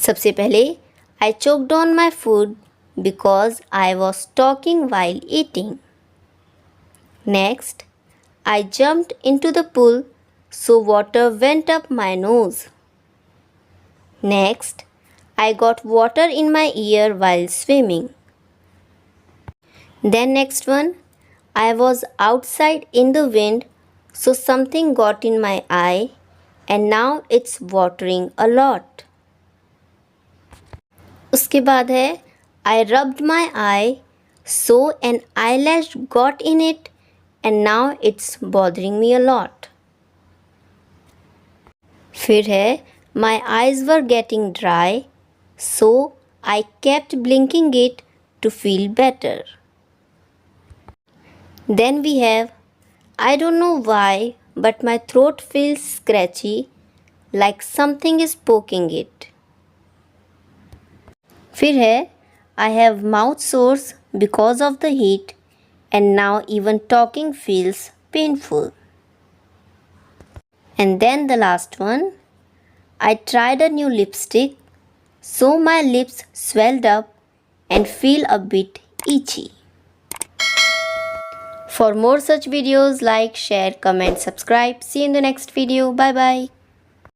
सबसे पहले I choked on my food because I was talking while eating. Next, I jumped into the pool so water went up my nose. Next, I got water in my ear while swimming. Then next one, I was outside in the wind so something got in my eye and now it's watering a lot. उसके बाद है I rubbed my eye so an eyelash got in it and now it's bothering me a lot. फिर है My eyes were getting dry so I kept blinking it to feel better. Then we have I don't know why but my throat feels scratchy like something is poking it. फिर है I have mouth sores because of the heat and now even talking feels painful. And then the last one, I tried a new lipstick so my lips swelled up and feel a bit itchy. For more such videos, like, share, comment, subscribe. See you in the next video. Bye bye.